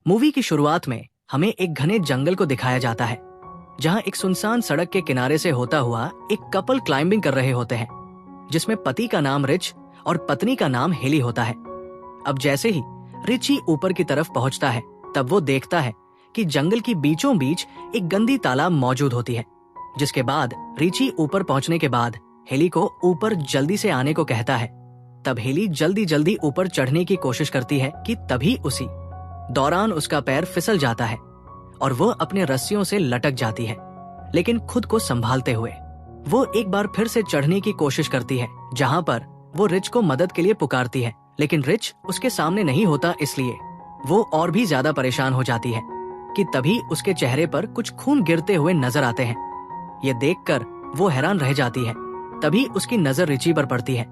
Movie की शुरुआत में हमें एक घने जंगल को दिखाया जाता है, जहां एक सुनसान सड़क के किनारे से होता हुआ एक कपल क्लाइंबिंग कर रहे होते हैं, जिसमें पति का नाम रिच और पत्नी का नाम हेली होता है। अब जैसे ही रिची ऊपर की तरफ पहुंचता है, तब वो देखता है कि जंगल की बीचों बीच एक गंदी तालाब मौजूद होती है। जिसके बाद रिची ऊपर पहुंचने के बाद हेली को ऊपर जल्दी से आने को कहता है। तब हेली जल्दी जल्दी ऊपर चढ़ने की कोशिश करती है कि तभी उसी दौरान उसका पैर फिसल जाता है और वो अपने रस्सियों से लटक जाती है। लेकिन खुद को संभालते हुए वो एक बार फिर से चढ़ने की कोशिश करती है, जहां पर वो रिच को मदद के लिए पुकारती है, लेकिन रिच उसके सामने नहीं होता, इसलिए वो और भी ज्यादा परेशान हो जाती है कि तभी उसके चेहरे पर कुछ खून गिरते हुए नजर आते हैं। ये देखकर वो हैरान रह जाती है। तभी उसकी नजर रिची पर पड़ती है,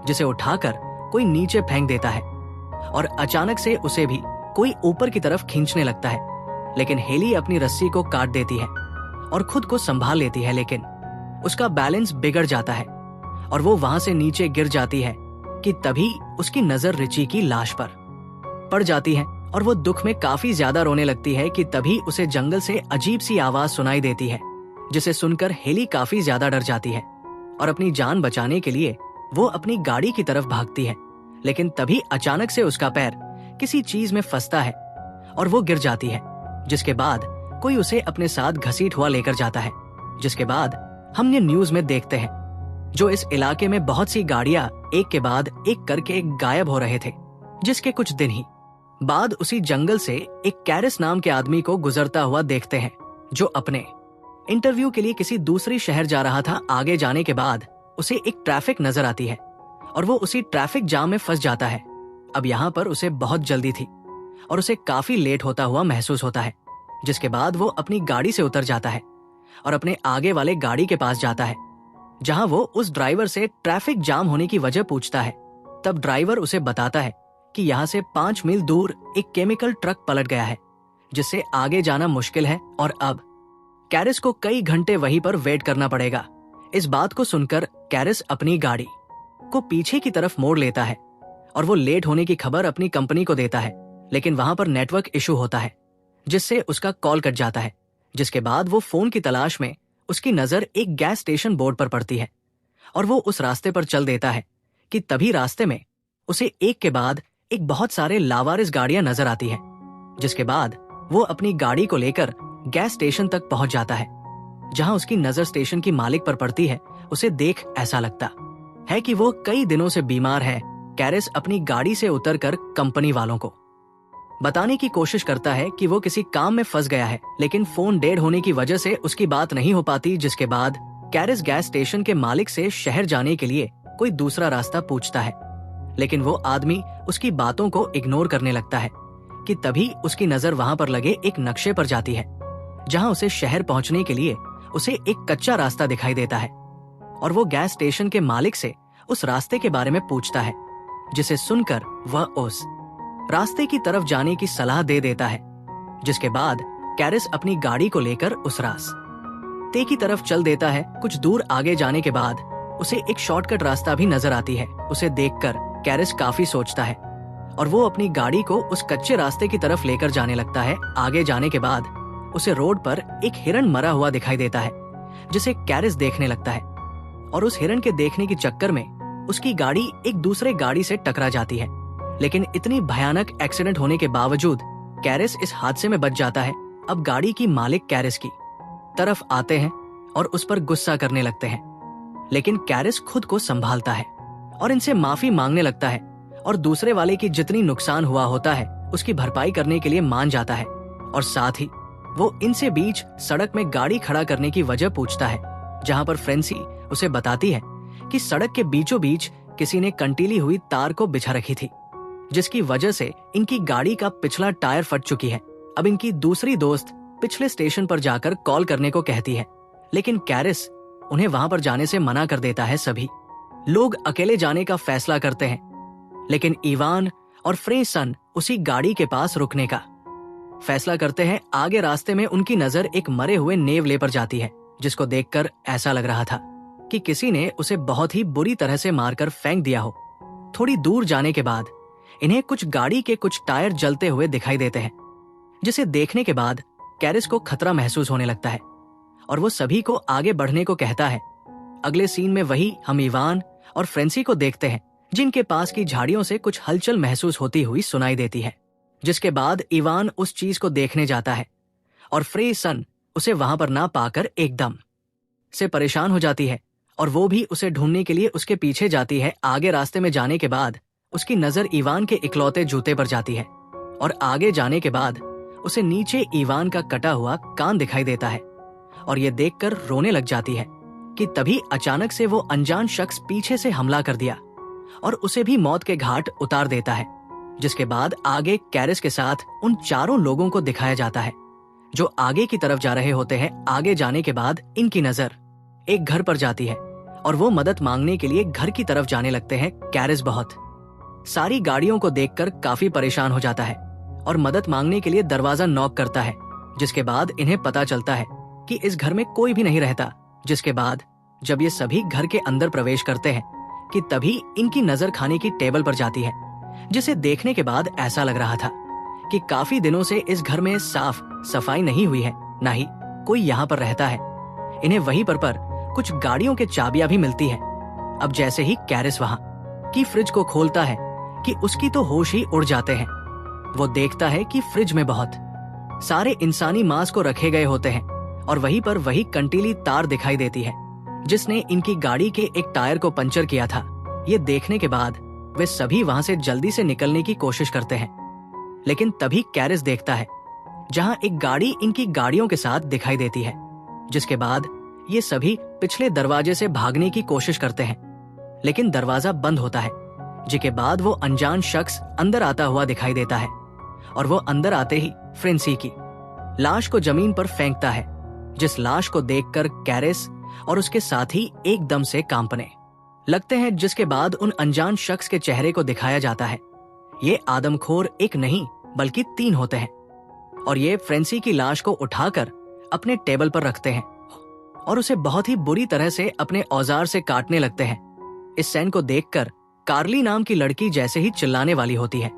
जिसे उठाकर कोई नीचे फेंक देता है और अचानक से उसे भी कोई ऊपर की तरफ खींचने लगता है। लेकिन हेली अपनी रस्सी को काट देती है और खुद को संभाल लेती है, लेकिन उसका बैलेंस बिगड़ जाता है और वो वहां से नीचे गिर जाती है कि तभी उसकी नजर रिची की लाश पर पड़ जाती है और वो दुख में काफी ज्यादा रोने लगती है कि तभी उसे जंगल से अजीब सी आवाज सुनाई देती है, जिसे सुनकर हेली काफी ज्यादा डर जाती है और अपनी जान बचाने के लिए वो अपनी गाड़ी की तरफ भागती है। लेकिन तभी अचानक से उसका पैर किसी चीज में फंसता है और वो गिर जाती है, जिसके बाद कोई उसे अपने साथ घसीट हुआ लेकर जाता है। जिसके बाद हम ये न्यूज में देखते हैं जो इस इलाके में बहुत सी गाड़ियां एक के बाद एक करके गायब हो रहे थे। जिसके कुछ दिन ही बाद उसी जंगल से एक कैरिस नाम के आदमी को गुजरता हुआ देखते हैं, जो अपने इंटरव्यू के लिए किसी दूसरी शहर जा रहा था। आगे जाने के बाद उसे एक ट्रैफिक नजर आती है और वो उसी ट्रैफिक जाम में फंस जाता है। अब यहाँ पर उसे बहुत जल्दी थी और उसे काफी लेट होता हुआ महसूस होता है। जिसके बाद वो अपनी गाड़ी से उतर जाता है और अपने आगे वाले गाड़ी के पास जाता है, जहां वो उस ड्राइवर से ट्रैफिक जाम होने की वजह पूछता है। तब ड्राइवर उसे बताता है कि यहाँ से 5 मील दूर एक केमिकल ट्रक पलट गया है, जिससे आगे जाना मुश्किल है और अब कैरिस को कई घंटे वहीं पर वेट करना पड़ेगा। इस बात को सुनकर कैरिस अपनी गाड़ी को पीछे की तरफ मोड़ लेता है और वो लेट होने की खबर अपनी कंपनी को देता है, लेकिन वहां पर नेटवर्क इशू होता है, जिससे उसका कॉल कट जाता है। जिसके बाद वो फोन की तलाश में उसकी नजर एक गैस स्टेशन बोर्ड पर पड़ती है और वो उस रास्ते पर चल देता है कि तभी रास्ते में उसे एक के बाद एक बहुत सारे लावारिस गाड़ियां नजर आती है। जिसके बाद वो अपनी गाड़ी को लेकर गैस स्टेशन तक पहुंच जाता है, जहां उसकी नजर स्टेशन की मालिक पर पड़ती है। उसे देख ऐसा लगता है कि वो कई दिनों से बीमार है। कैरिस अपनी गाड़ी से उतरकर कंपनी वालों को बताने की कोशिश करता है कि वो किसी काम में फंस गया है, लेकिन फोन डेड होने की वजह से उसकी बात नहीं हो पाती। जिसके बाद कैरिस गैस स्टेशन के मालिक से शहर जाने के लिए कोई दूसरा रास्ता पूछता है, लेकिन वो आदमी उसकी बातों को इग्नोर करने लगता है कि तभी उसकी नजर वहां पर लगे एक नक्शे पर जाती है, जहां उसे शहर पहुंचने के लिए उसे एक कच्चा रास्ता दिखाई देता है और वो गैस स्टेशन के मालिक से उस रास्ते के बारे में पूछता है, जिसे सुनकर वह उस रास्ते की तरफ जाने की सलाह दे देता है। जिसके बाद कैरिस अपनी गाड़ी को लेकर उस रास्ते की तरफ चल देता है। कुछ दूर आगे जाने के बाद उसे एक शॉर्टकट रास्ता भी नजर आती है। उसे देखकर कैरिस काफी सोचता है और वो अपनी गाड़ी को उस कच्चे रास्ते की तरफ लेकर जाने लगता है। आगे जाने के बाद उसे रोड पर एक हिरन मरा हुआ दिखाई देता है, जिसे कैरिस देखने लगता है और उस हिरन के देखने के चक्कर में उसकी गाड़ी एक दूसरे गाड़ी से टकरा जाती है। लेकिन इतनी भयानक एक्सीडेंट होने के बावजूद कैरिस इस हादसे में बच जाता है। अब गाड़ी की मालिक कैरिस की तरफ आते हैं और उस पर गुस्सा करने लगते हैं, लेकिन कैरिस खुद को संभालता है और इनसे माफी मांगने लगता है और दूसरे वाले की जितनी नुकसान हुआ होता है उसकी भरपाई करने के लिए मान जाता है। और साथ ही वो इनसे बीच सड़क में गाड़ी खड़ा करने की वजह पूछता है, जहां पर फ्रेंसी उसे बताती है कि सड़क के बीचों बीच किसी ने कंटीली हुई तार को बिछा रखी थी, जिसकी वजह से इनकी गाड़ी का पिछला टायर फट चुकी है। अब इनकी दूसरी दोस्त पिछले स्टेशन पर जाकर कॉल करने को कहती है, लेकिन कैरिस उन्हें वहां पर जाने से मना कर देता है। सभी लोग अकेले जाने का फैसला करते हैं, लेकिन इवान और फ्रेसन उसी गाड़ी के पास रुकने का फैसला करते हैं। आगे रास्ते में उनकी नजर एक मरे हुए नेवले पर जाती है, जिसको देखकर ऐसा लग रहा था कि किसी ने उसे बहुत ही बुरी तरह से मारकर फेंक दिया हो। थोड़ी दूर जाने के बाद इन्हें कुछ गाड़ी के कुछ टायर जलते हुए दिखाई देते हैं, जिसे देखने के बाद कैरिस को खतरा महसूस होने लगता है और वो सभी को आगे बढ़ने को कहता है। अगले सीन में वही हम इवान और फ्रेंसी को देखते हैं, जिनके पास की झाड़ियों से कुछ हलचल महसूस होती हुई सुनाई देती है। जिसके बाद इवान उस चीज को देखने जाता है और फ्रेसन उसे वहां पर ना पाकर एकदम से परेशान हो जाती है और वो भी उसे ढूंढने के लिए उसके पीछे जाती है। आगे रास्ते में जाने के बाद उसकी नजर इवान के इकलौते जूते पर जाती है और आगे जाने के बाद उसे नीचे इवान का कटा हुआ कान दिखाई देता है और ये देखकर रोने लग जाती है कि तभी अचानक से वो अनजान शख्स पीछे से हमला कर दिया और उसे भी मौत के घाट उतार देता है। जिसके बाद आगे कैरिस के साथ उन चारों लोगों को दिखाया जाता है जो आगे की तरफ जा रहे होते हैं। आगे जाने के बाद इनकी नजर एक घर पर जाती है और वो मदद मांगने के लिए घर की तरफ जाने लगते हैं। कैरिस बहुत सारी गाड़ियों को देखकर काफी परेशान हो जाता है और मदद मांगने के लिए दरवाजा नॉक करता है। जिसके बाद इन्हें पता चलता है कि इस घर में कोई भी नहीं रहता। जिसके बाद जब ये सभी घर के अंदर प्रवेश करते हैं कि तभी इनकी नजर खाने की टेबल पर जाती है, जिसे देखने के बाद ऐसा लग रहा था कि काफी दिनों से इस घर में साफ सफाई नहीं हुई है, ना ही कोई यहाँ पर रहता है। इन्हें वहीं पर कुछ गाड़ियों के चाबियां भी मिलती है। अब जैसे ही कैरिस वहां की फ्रिज को खोलता है कि उसकी तो होश ही उड़ जाते हैं। वो देखता है कि फ्रिज में बहुत सारे इंसानी मांस को रखे गए होते हैं और वहीं पर वही कंटीली तार दिखाई देती है जिसने इनकी गाड़ी के एक टायर को पंचर किया था। ये देखने के बाद वे सभी वहां से जल्दी से निकलने की कोशिश करते हैं, लेकिन तभी कैरिस देखता है जहां एक गाड़ी इनकी गाड़ियों के साथ दिखाई देती है। जिसके बाद ये सभी पिछले दरवाजे से भागने की कोशिश करते हैं, लेकिन दरवाजा बंद होता है। जिसके बाद वो अनजान शख्स अंदर आता हुआ दिखाई देता है और वो अंदर आते ही फ्रेंसी की लाश को जमीन पर फेंकता है, जिस लाश को देखकर कैरिस और उसके साथी एकदम से कांपने लगते हैं। जिसके बाद उन अनजान शख्स के चेहरे को दिखाया जाता है। ये आदमखोर एक नहीं बल्कि 3 होते हैं और ये फ्रेंसी की लाश को उठाकर अपने टेबल पर रखते हैं और उसे बहुत ही बुरी तरह से अपने औजार से काटने लगते हैं। इस सैन को देखकर कार्ली नाम की लड़की जैसे ही चिल्लाने वाली होती है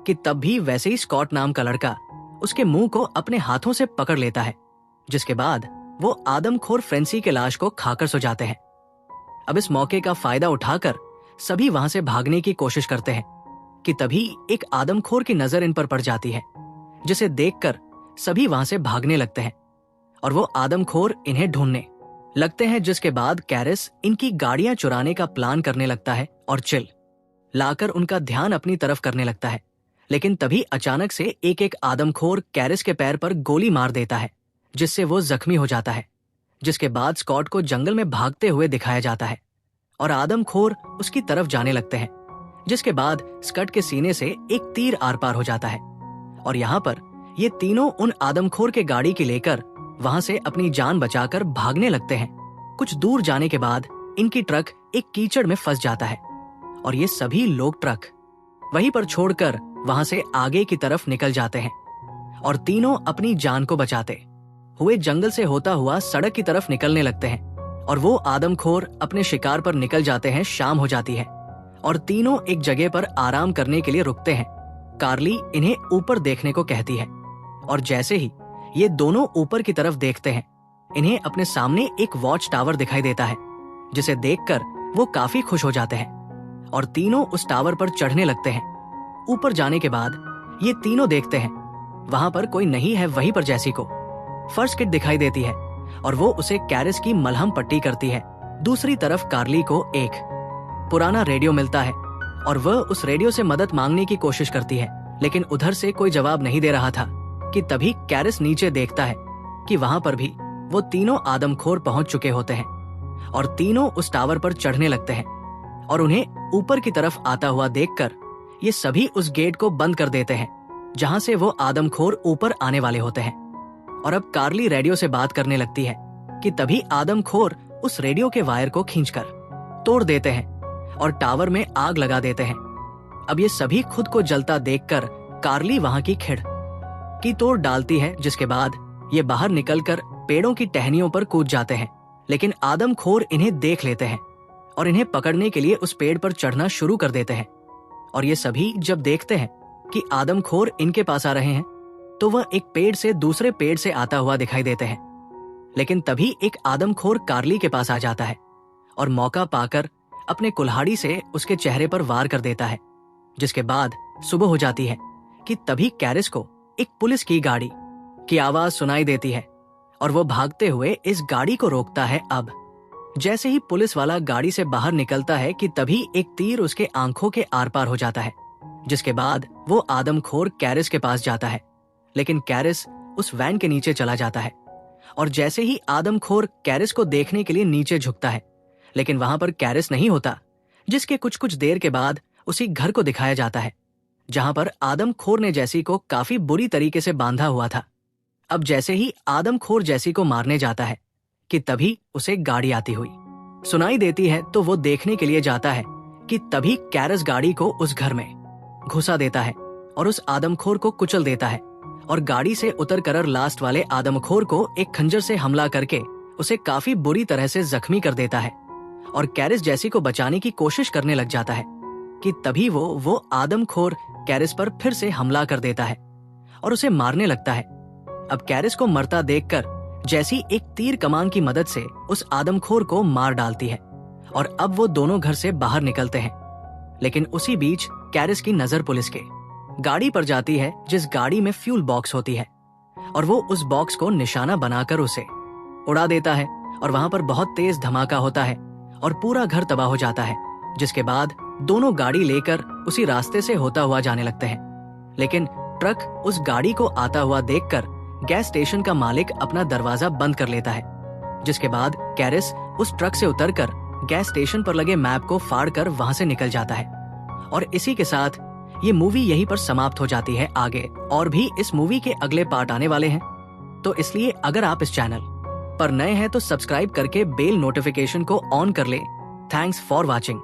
कि तब भी वैसे ही स्कॉट नाम का लड़का उसके मुंह को अपने हाथों से पकड़ लेता है। जिसके बाद वो आदमखोर फ्रेंसी के लाश को खाकर सो जाते हैं। अब इस मौके का फायदा उठाकर सभी वहां से भागने की कोशिश करते हैं कि तभी एक आदमखोर की नजर इन पर पड़ जाती है, जिसे देखकर सभी वहां से भागने लगते हैं और वो आदमखोर इन्हें ढूंढने लगते हैं। जिसके बाद कैरिस इनकी गाड़ियां चुराने का प्लान करने लगता है और चिल लाकर उनका ध्यान अपनी तरफ करने लगता है। लेकिन तभी अचानक से एक आदमखोर कैरिस के पैर पर गोली मार देता है, जिससे वो जख्मी हो जाता है। जिसके बाद स्कॉट को जंगल में भागते हुए दिखाया जाता है और आदमखोर उसकी तरफ जाने लगते हैं। जिसके बाद स्कॉट के सीने से एक तीर आर पार हो जाता है और यहाँ पर ये तीनों उन आदमखोर के गाड़ी की लेकर वहां से अपनी जान बचाकर भागने लगते हैं। कुछ दूर जाने के बाद इनकी ट्रक एक कीचड़ में फंस जाता है और ये सभी लोग ट्रक वहीं पर छोड़कर वहां से आगे की तरफ निकल जाते हैं और तीनों अपनी जान को बचाते हुए जंगल से होता हुआ सड़क की तरफ निकलने लगते हैं और वो आदमखोर अपने शिकार पर निकल जाते हैं। शाम हो जाती है और तीनों एक जगह पर आराम करने के लिए रुकते हैं। कार्ली इन्हें ऊपर देखने को कहती है और जैसे ही ये दोनों ऊपर की तरफ देखते हैं, इन्हें अपने सामने एक वॉच टावर दिखाई देता है, जिसे देखकर वो काफी खुश हो जाते हैं और तीनों उस टावर पर चढ़ने लगते हैं। ऊपर जाने के बाद ये तीनों देखते हैं वहां पर कोई नहीं है। वहीं पर जैसी को फर्स्ट किट दिखाई देती है और वो उसे कैरिस की मलहम पट्टी करती है। दूसरी तरफ कार्ली को एक पुराना रेडियो मिलता है और वह उस रेडियो से मदद मांगने की कोशिश करती है, लेकिन उधर से कोई जवाब नहीं दे रहा था कि तभी कैरिस नीचे देखता है कि वहां पर भी वो तीनों आदमखोर पहुंच चुके होते हैं और तीनों उस टावर पर चढ़ने लगते हैं और उन्हें ऊपर की तरफ आता हुआ देखकर ये सभी उस गेट को बंद कर देते हैं जहां से वो आदमखोर ऊपर आने वाले होते हैं। और अब कार्ली रेडियो से बात करने लगती है कि तभी आदमखोर उस रेडियो के वायर को खींचकर तोड़ देते हैं और टावर में आग लगा देते हैं। अब ये सभी खुद को जलता देखकर कार्ली वहां की खिड़ की तोड़ डालती है। जिसके बाद ये बाहर निकलकर पेड़ों की टहनियों पर कूद जाते हैं, लेकिन आदमखोर इन्हें देख लेते हैं और इन्हें पकड़ने के लिए उस पेड़ पर चढ़ना शुरू कर देते हैं। और ये सभी जब देखते हैं कि आदमखोर इनके पास आ रहे हैं, तो वह एक पेड़ से दूसरे पेड़ से आता हुआ दिखाई देते हैं। लेकिन तभी एक आदमखोर कार्ली के पास आ जाता है और मौका पाकर अपने कुल्हाड़ी से उसके चेहरे पर वार कर देता है। जिसके बाद सुबह हो जाती है कि तभी कैरिस को एक पुलिस की गाड़ी की आवाज सुनाई देती है और वो भागते हुए इस गाड़ी को रोकता है। अब जैसे ही पुलिस वाला गाड़ी से बाहर निकलता है कि तभी एक तीर उसके आंखों के आर पार हो जाता है। जिसके बाद वो आदमखोर कैरिस के पास जाता है, लेकिन कैरिस उस वैन के नीचे चला जाता है और जैसे ही आदमखोर कैरिस को देखने के लिए नीचे झुकता है, लेकिन वहां पर कैरिस नहीं होता। जिसके कुछ देर के बाद उसी घर को दिखाया जाता है जहां पर आदमखोर ने जैसी को काफी बुरी तरीके से बांधा हुआ था। अब जैसे ही आदमखोर जैसी को मारने जाता है कि तभी उसे गाड़ी आती हुई सुनाई देती है, तो वो देखने के लिए जाता है कि तभी कैरिस गाड़ी को उस घर में घुसा देता है और उस आदमखोर को कुचल देता है और गाड़ी से उतर कर लास्ट वाले आदमखोर को एक खंजर से हमला करके उसे काफी बुरी तरह से जख्मी कर देता है। और कैरिस जैसी को बचाने की कोशिश करने लग जाता है कि तभी वो आदमखोर कैरिस पर फिर से हमला कर देता है और उसे मारने लगता है। अब कैरिस को मरता देखकर जैसी एक तीर कमान की मदद से उस आदमखोर को मार डालती है और अब वो दोनों घर से बाहर निकलते हैं। लेकिन उसी बीच कैरिस की नजर पुलिस के गाड़ी पर जाती है, जिस गाड़ी में फ्यूल बॉक्स होती है, और वो उस बॉक्स को निशाना बनाकर उसे उड़ा देता है और वहां पर बहुत तेज धमाका होता है और पूरा घर तबाह हो जाता है। जिसके बाद दोनों गाड़ी लेकर उसी रास्ते से होता हुआ जाने लगते हैं। लेकिन ट्रक उस गाड़ी को आता हुआ देखकर गैस स्टेशन का मालिक अपना दरवाजा बंद कर लेता है। जिसके बाद कैरिस उस ट्रक से उतरकर गैस स्टेशन पर लगे मैप को फाड़कर वहां से निकल जाता है। और इसी के साथ ये मूवी यहीं पर समाप्त हो जाती है। आगे और भी इस मूवी के अगले पार्ट आने वाले हैं, तो इसलिए अगर आप इस चैनल पर नए हैं तो सब्सक्राइब करके बेल नोटिफिकेशन को ऑन कर ले। Thanks for watching.